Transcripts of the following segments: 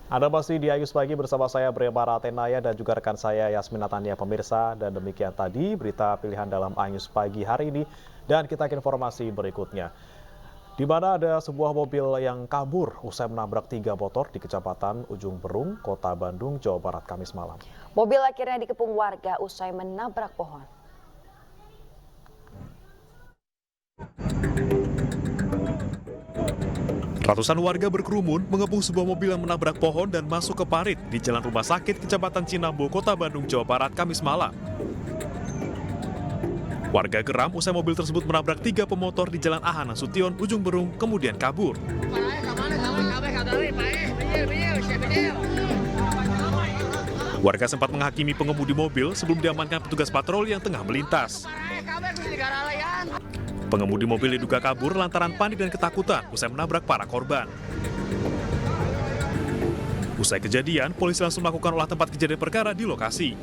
Anda masih di Ayus Pagi bersama saya Brema Ratenaya dan juga rekan saya Yasmin Natania pemirsa. Dan demikian tadi berita pilihan dalam Ayus Pagi hari ini. Dan kita ke informasi berikutnya. Di mana ada sebuah mobil yang kabur usai menabrak 3 motor di Kecamatan Ujung Berung, Kota Bandung, Jawa Barat, Kamis malam. Mobil akhirnya dikepung warga usai menabrak pohon. Ratusan warga berkerumun mengepung sebuah mobil yang menabrak pohon dan masuk ke parit di Jalan Rumah Sakit Kecamatan Cinambo, Kota Bandung, Jawa Barat, Kamis malam. Warga geram usai mobil tersebut menabrak 3 pemotor di Jalan Aha Nasution, Ujung Berung, kemudian kabur. Warga sempat menghakimi pengemudi mobil sebelum diamankan petugas patroli yang tengah melintas. Pengemudi mobil diduga kabur lantaran panik dan ketakutan usai menabrak para korban. Usai kejadian, polisi langsung melakukan olah tempat kejadian perkara di lokasi.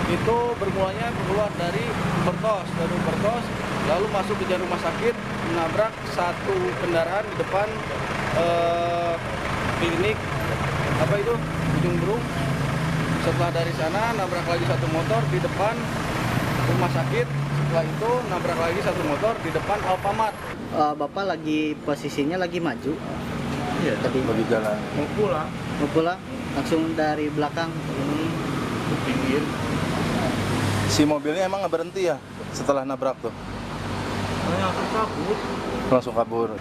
Itu bermulanya keluar dari Ubertos, lalu masuk ke jalan rumah sakit, menabrak satu kendaraan di depan klinik Ujung Berung. Setelah dari sana nabrak lagi satu motor di depan rumah sakit. Setelah itu nabrak lagi satu motor di depan Alfamart. Bapak lagi posisinya lagi maju. Iya, tadi lagi jalan. Mau pulang Langsung dari belakang ke pinggir. Si mobilnya emang nggak berhenti ya setelah nabrak tuh? Langsung kabur.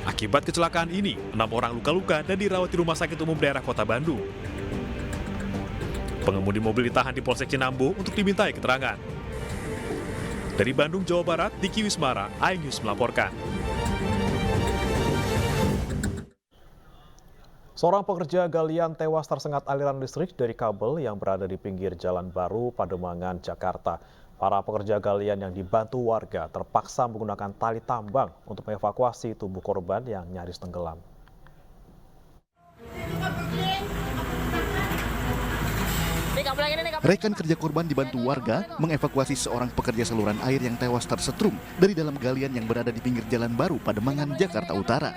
Akibat kecelakaan ini, 6 orang luka-luka dan dirawat di Rumah Sakit Umum Daerah Kota Bandung. Pengemudi mobil ditahan di Polsek Cinambo untuk dimintai keterangan. Dari Bandung, Jawa Barat, Diki Wismara, iNews melaporkan. Seorang pekerja galian tewas tersengat aliran listrik dari kabel yang berada di pinggir Jalan Baru, Pademangan, Jakarta. Para pekerja galian yang dibantu warga terpaksa menggunakan tali tambang untuk mengevakuasi tubuh korban yang nyaris tenggelam. Rekan kerja korban dibantu warga mengevakuasi seorang pekerja saluran air yang tewas tersetrum dari dalam galian yang berada di pinggir Jalan Baru, Pademangan, Jakarta Utara.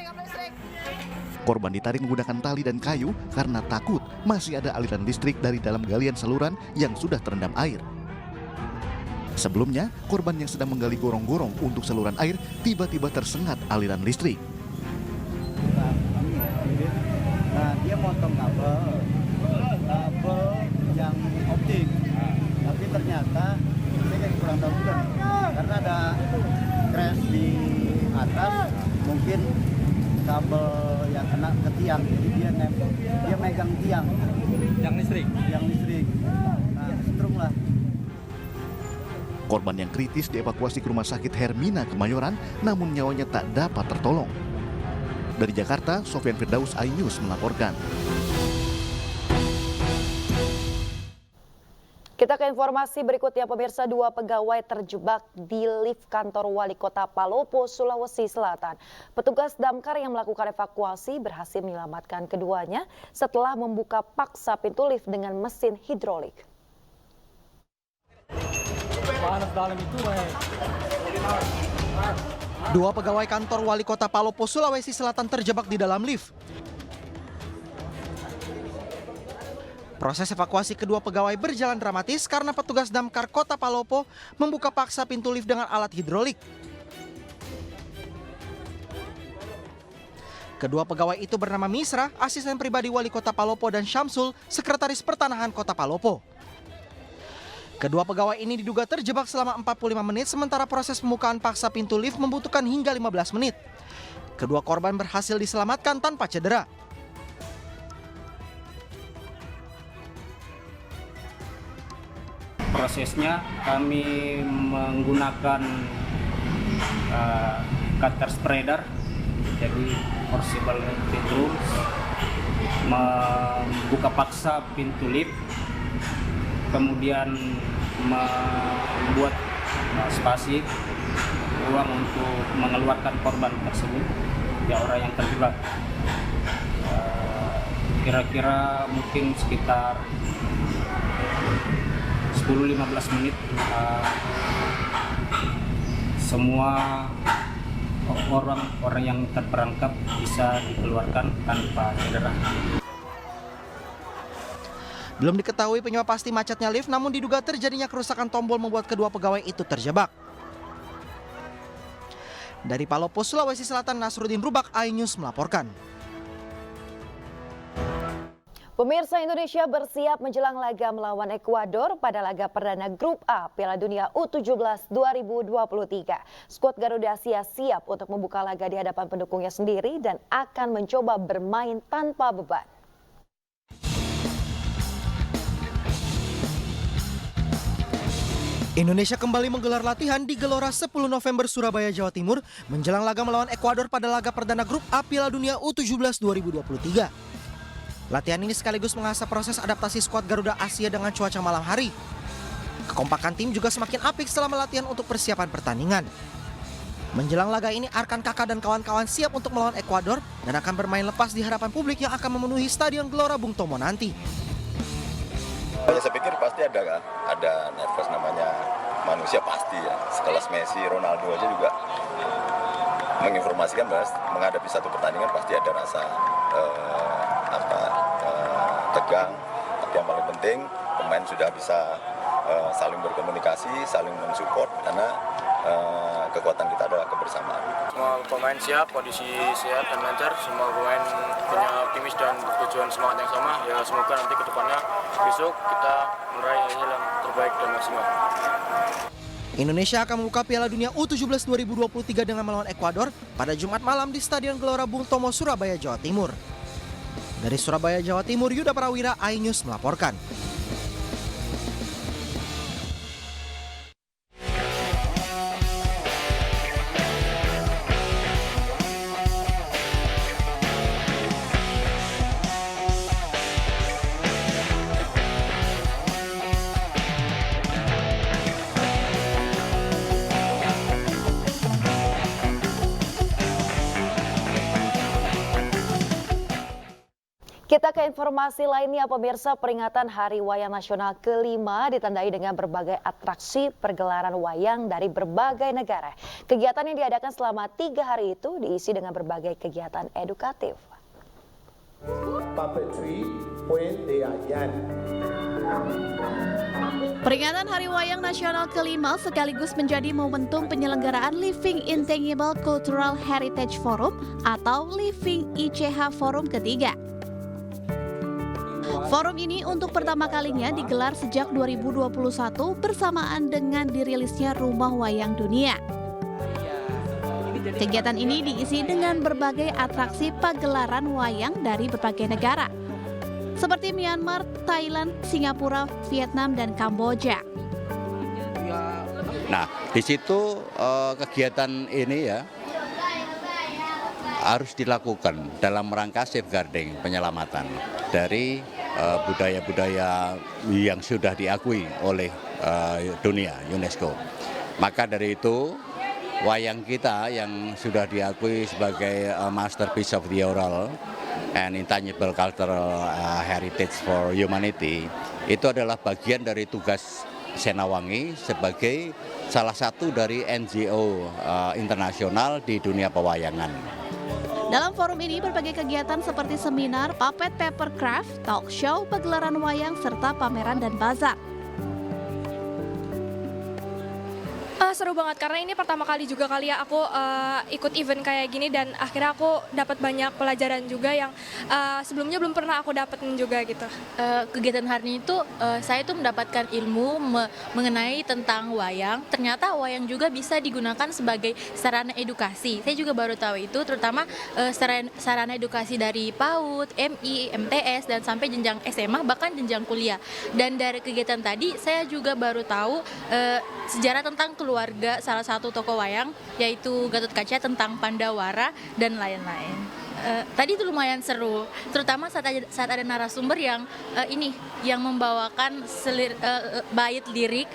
Korban ditarik menggunakan tali dan kayu karena takut masih ada aliran listrik dari dalam galian saluran yang sudah terendam air. Sebelumnya, korban yang sedang menggali gorong-gorong untuk saluran air tiba-tiba tersengat aliran listrik. Nah, dia motong kabel yang optik, tapi ternyata saya kayak kurang tahu juga karena ada crash di atas, mungkin kabel yang kena ke tiang, jadi dia megang tiang yang listrik, nah setrum lah. Korban yang kritis dievakuasi ke Rumah Sakit Hermina Kemayoran, namun nyawanya tak dapat tertolong. Dari Jakarta, Sofyan Firdaus, iNews melaporkan. Kita ke informasi berikutnya, pemirsa. 2 pegawai terjebak di lift kantor Wali Kota Palopo, Sulawesi Selatan. Petugas damkar yang melakukan evakuasi berhasil menyelamatkan keduanya setelah membuka paksa pintu lift dengan mesin hidrolik. Dua pegawai kantor Wali Kota Palopo, Sulawesi Selatan terjebak di dalam lift. Proses evakuasi kedua pegawai berjalan dramatis karena petugas damkar Kota Palopo membuka paksa pintu lift dengan alat hidrolik. Kedua pegawai itu bernama Misra, asisten pribadi Wali Kota Palopo, dan Syamsul, sekretaris pertanahan Kota Palopo. Kedua pegawai ini diduga terjebak selama 45 menit, sementara proses pembukaan paksa pintu lift membutuhkan hingga 15 menit. Kedua korban berhasil diselamatkan tanpa cedera. Prosesnya kami menggunakan cutter spreader, jadi forcible pintu, membuka paksa pintu lift, kemudian membuat spasi ruang untuk mengeluarkan korban tersebut, ya orang yang terjebak. Kira-kira mungkin sekitar 10-15 menit semua orang yang terperangkap bisa dikeluarkan tanpa cedera. Belum diketahui penyebab pasti macetnya lift, namun diduga terjadinya kerusakan tombol membuat kedua pegawai itu terjebak. Dari Palopo, Sulawesi Selatan, Nasruddin Rubak, iNews melaporkan. Pemirsa, Indonesia bersiap menjelang laga melawan Ekuador pada laga perdana Grup A Piala Dunia U17 2023. Skuad Garuda Asia siap untuk membuka laga di hadapan pendukungnya sendiri dan akan mencoba bermain tanpa beban. Indonesia kembali menggelar latihan di Gelora 10 November Surabaya, Jawa Timur menjelang laga melawan Ekuador pada laga perdana Grup A Piala Dunia U17 2023. Latihan ini sekaligus mengasah proses adaptasi skuad Garuda Asia dengan cuaca malam hari. Kekompakan tim juga semakin apik setelah latihan untuk persiapan pertandingan. Menjelang laga ini, Arkan Kakak dan kawan-kawan siap untuk melawan Ekuador dan akan bermain lepas di hadapan publik yang akan memenuhi Stadion Gelora Bung Tomo nanti. Ya, saya pikir pasti ada nervous, namanya manusia pasti ya. Sekelas Messi, Ronaldo aja juga menginformasikan bahwa menghadapi satu pertandingan pasti ada rasa tegang. Tapi yang paling penting pemain sudah bisa saling berkomunikasi, saling mensupport karena kekuatan kita adalah kebersamaan. Semua pemain siap, kondisi sehat dan lancar. Semua pemain punya optimis dan tujuan semangat yang sama. Ya semoga nanti ke depannya besok kita meraih hasil yang terbaik dan maksimal. Indonesia akan membuka Piala Dunia U17 2023 dengan melawan Ekuador pada Jumat malam di Stadion Gelora Bung Tomo, Surabaya, Jawa Timur. Dari Surabaya, Jawa Timur, Yuda Prawira, iNews melaporkan. Kita ke informasi lainnya, pemirsa. Peringatan Hari Wayang Nasional ke-5 ditandai dengan berbagai atraksi pergelaran wayang dari berbagai negara. Kegiatan yang diadakan selama 3 hari itu diisi dengan berbagai kegiatan edukatif. Peringatan Hari Wayang Nasional ke-5 sekaligus menjadi momentum penyelenggaraan Living Intangible Cultural Heritage Forum atau Living ICH Forum ketiga. Forum ini untuk pertama kalinya digelar sejak 2021 bersamaan dengan dirilisnya Rumah Wayang Dunia. Kegiatan ini diisi dengan berbagai atraksi pagelaran wayang dari berbagai negara, seperti Myanmar, Thailand, Singapura, Vietnam, dan Kamboja. Nah, di situ kegiatan ini ya harus dilakukan dalam rangka safeguarding, penyelamatan dari budaya-budaya yang sudah diakui oleh dunia, UNESCO. Maka dari itu, wayang kita yang sudah diakui sebagai masterpiece of the oral and intangible cultural heritage for humanity, itu adalah bagian dari tugas Senawangi sebagai salah satu dari NGO internasional di dunia pewayangan. Dalam forum ini berbagai kegiatan seperti seminar, puppet paper craft, talk show, pagelaran wayang, serta pameran dan bazar. Seru banget karena ini pertama kali juga kali ya aku ikut event kayak gini dan akhirnya aku dapat banyak pelajaran juga yang sebelumnya belum pernah aku dapetin juga gitu. Kegiatan hari ini tuh saya tuh mendapatkan ilmu mengenai tentang wayang. Ternyata wayang juga bisa digunakan sebagai sarana edukasi. Saya juga baru tahu itu, terutama sarana edukasi dari PAUD, MI, MTS dan sampai jenjang SMA bahkan jenjang kuliah. Dan dari kegiatan tadi saya juga baru tahu sejarah tentang keluarga salah satu tokoh wayang yaitu Gatot Kaca, tentang Pandawara dan lain-lain. Tadi itu lumayan seru, terutama saat ada narasumber yang yang membawakan bait lirik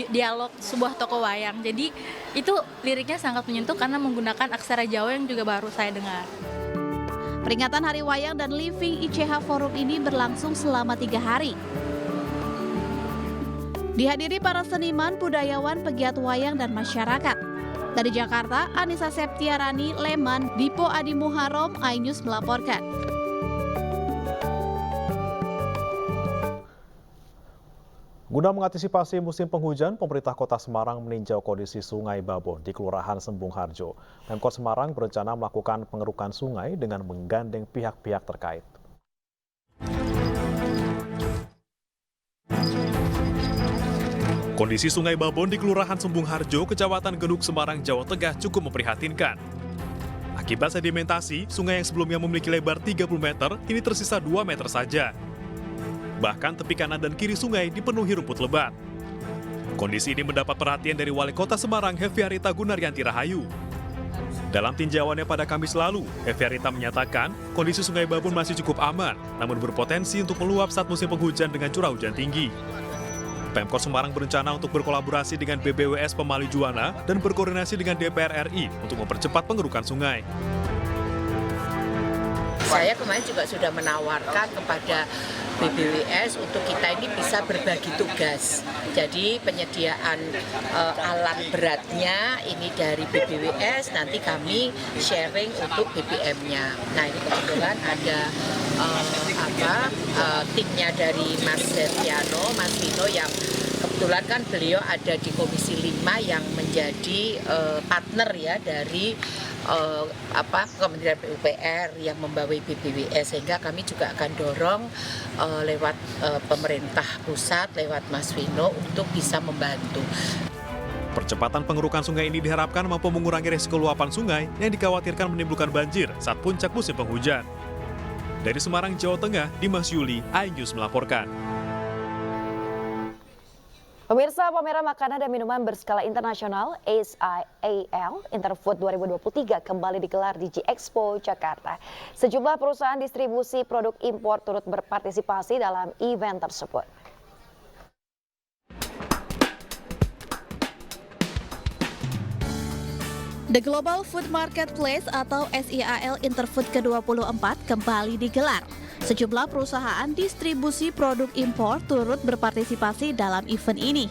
dialog sebuah tokoh wayang. Jadi itu liriknya sangat menyentuh karena menggunakan aksara Jawa yang juga baru saya dengar. Peringatan Hari Wayang dan Living ICH Forum ini berlangsung selama 3 hari. Dihadiri para seniman, budayawan, pegiat wayang, dan masyarakat. Dari Jakarta, Anissa Septiarani, Leman, Dipo Adi Muharom, iNews melaporkan. Guna mengantisipasi musim penghujan, pemerintah Kota Semarang meninjau kondisi Sungai Babon di Kelurahan Sembung Harjo. Pemkot Semarang berencana melakukan pengerukan sungai dengan menggandeng pihak-pihak terkait. Kondisi Sungai Babon di Kelurahan Sembung Harjo, Kecamatan Genuk, Semarang, Jawa Tengah cukup memprihatinkan. Akibat sedimentasi, sungai yang sebelumnya memiliki lebar 30 meter, kini tersisa 2 meter saja. Bahkan tepi kanan dan kiri sungai dipenuhi rumput lebat. Kondisi ini mendapat perhatian dari Wali Kota Semarang, Heviarita Gunaryanti Rahayu. Dalam tinjauannya pada Kamis lalu, Heviarita menyatakan kondisi Sungai Babon masih cukup aman, namun berpotensi untuk meluap saat musim penghujan dengan curah hujan tinggi. Pemkot Semarang berencana untuk berkolaborasi dengan BBWS Pemali Juwana dan berkoordinasi dengan DPR RI untuk mempercepat pengerukan sungai. Saya kemarin juga sudah menawarkan kepada BBWS untuk kita ini bisa berbagi tugas. Jadi penyediaan alat beratnya ini dari BBWS, nanti kami sharing untuk BBM-nya. Nah ini kebetulan ada timnya dari Mas Setiano, Mas Vino yang kebetulan kan beliau ada di Komisi 5 yang menjadi partner ya dari Kementerian PUPR yang membawai BBWS, sehingga kami juga akan dorong lewat pemerintah pusat, lewat Mas Vino untuk bisa membantu. Percepatan pengerukan sungai ini diharapkan mampu mengurangi risiko luapan sungai yang dikhawatirkan menimbulkan banjir saat puncak musim penghujan. Dari Semarang, Jawa Tengah, Dimas Yuli, iNews melaporkan. Pemirsa, pameran makanan dan minuman berskala internasional SIAL Interfood 2023 kembali digelar di G-Expo Jakarta. Sejumlah perusahaan distribusi produk impor turut berpartisipasi dalam event tersebut. The Global Food Marketplace atau SIAL Interfood ke-24 kembali digelar. Sejumlah perusahaan distribusi produk impor turut berpartisipasi dalam event ini.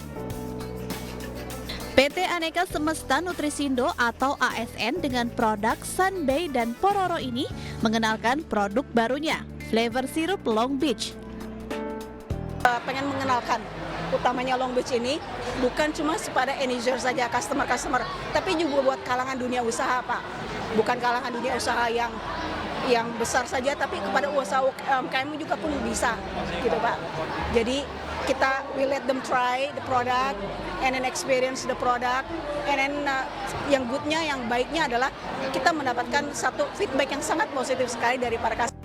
PT Aneka Semesta Nutrisindo atau ASN dengan produk Sunbay dan Pororo ini mengenalkan produk barunya, flavor sirup Long Beach. Pengen mengenalkan utamanya Long Beach ini bukan cuma kepada end user saja, customer, tapi juga buat kalangan dunia usaha, Pak. Bukan kalangan dunia usaha yang besar saja, tapi kepada usaha UMKM juga pun bisa, gitu Pak. Jadi kita we let them try the product and then experience the product, and then yang goodnya, yang baiknya adalah kita mendapatkan satu feedback yang sangat positif sekali dari para customer.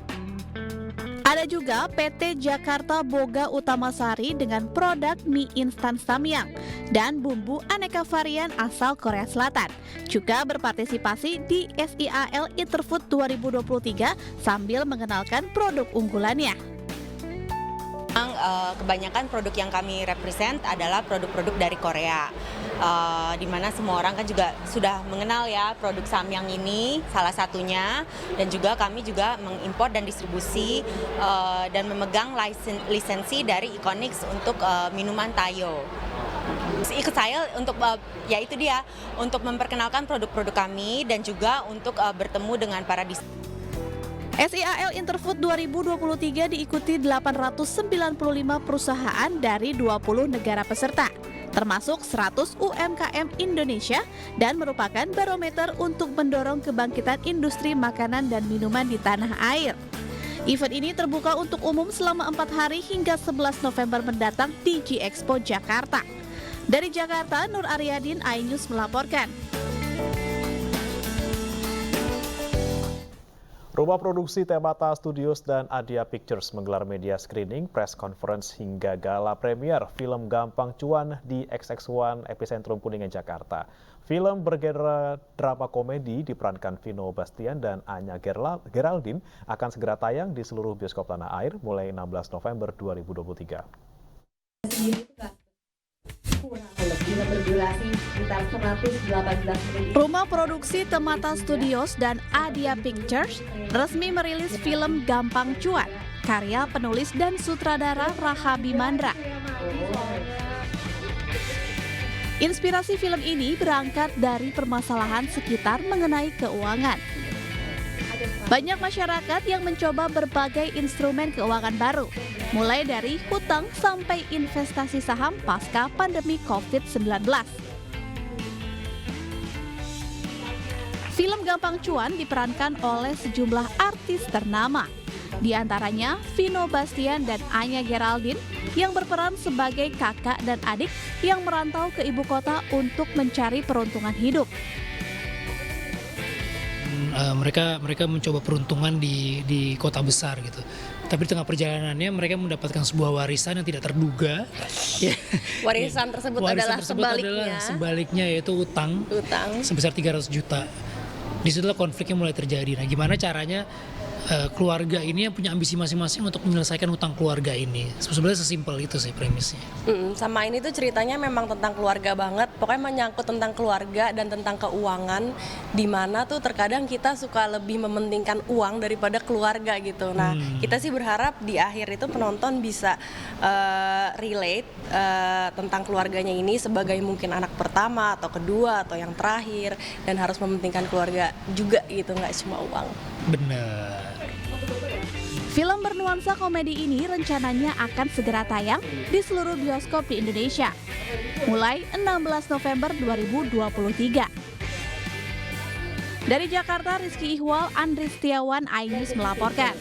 Ada juga PT Jakarta Boga Utamasari dengan produk mie instan Samyang dan bumbu aneka varian asal Korea Selatan. Juga berpartisipasi di SIAL Interfood 2023 sambil mengenalkan produk unggulannya. Kebanyakan produk yang kami represent adalah produk-produk dari Korea, di mana semua orang kan juga sudah mengenal ya produk Samyang ini salah satunya, dan juga kami juga mengimpor dan distribusi dan memegang lisensi dari Iconics untuk minuman Tayo. Ikut saya untuk ya itu dia, untuk memperkenalkan produk-produk kami dan juga untuk bertemu dengan para SIAL Interfood 2023 diikuti 895 perusahaan dari 20 negara peserta, termasuk 100 UMKM Indonesia, dan merupakan barometer untuk mendorong kebangkitan industri makanan dan minuman di tanah air. Event ini terbuka untuk umum selama 4 hari hingga 11 November mendatang di G-Expo Jakarta. Dari Jakarta, Nur Aryadin, iNews melaporkan. Rumah produksi Temata Studios dan Adia Pictures menggelar media screening, press conference hingga gala premier film Gampang Cuan di XX1 Epicentrum Kuningan, Jakarta. Film bergenre drama komedi diperankan Vino Bastian dan Anya Geraldine akan segera tayang di seluruh bioskop tanah air mulai 16 November 2023. Rumah produksi Temata Studios dan Adia Pictures resmi merilis film Gampang Cuan, karya penulis dan sutradara Raha Bimandra. Inspirasi film ini berangkat dari permasalahan sekitar mengenai keuangan. Banyak masyarakat yang mencoba berbagai instrumen keuangan baru, mulai dari hutang sampai investasi saham pasca pandemi COVID-19. Film Gampang Cuan diperankan oleh sejumlah artis ternama, di antaranya Vino Bastian dan Anya Geraldine yang berperan sebagai kakak dan adik yang merantau ke ibu kota untuk mencari peruntungan hidup. Mereka mencoba peruntungan di kota besar gitu. Tapi di tengah perjalanannya mereka mendapatkan sebuah warisan yang tidak terduga. Warisan tersebut adalah sebaliknya yaitu utang sebesar 300 juta. Disitulah konfliknya mulai terjadi. Nah, gimana caranya keluarga ini yang punya ambisi masing-masing untuk menyelesaikan utang keluarga ini. Sebenarnya sesimpel itu sih premisnya. Sama ini tuh ceritanya memang tentang keluarga banget. Pokoknya menyangkut tentang keluarga dan tentang keuangan, di mana tuh terkadang kita suka lebih mementingkan uang daripada keluarga gitu. Nah, kita sih berharap di akhir itu penonton bisa relate tentang keluarganya ini sebagai mungkin anak pertama atau kedua atau yang terakhir, dan harus mementingkan keluarga juga gitu, nggak cuma uang. Benar. Film bernuansa komedi ini rencananya akan segera tayang di seluruh bioskop di Indonesia, mulai 16 November 2023. Dari Jakarta, Rizky Ihwal, Andri Setiawan, iNews melaporkan.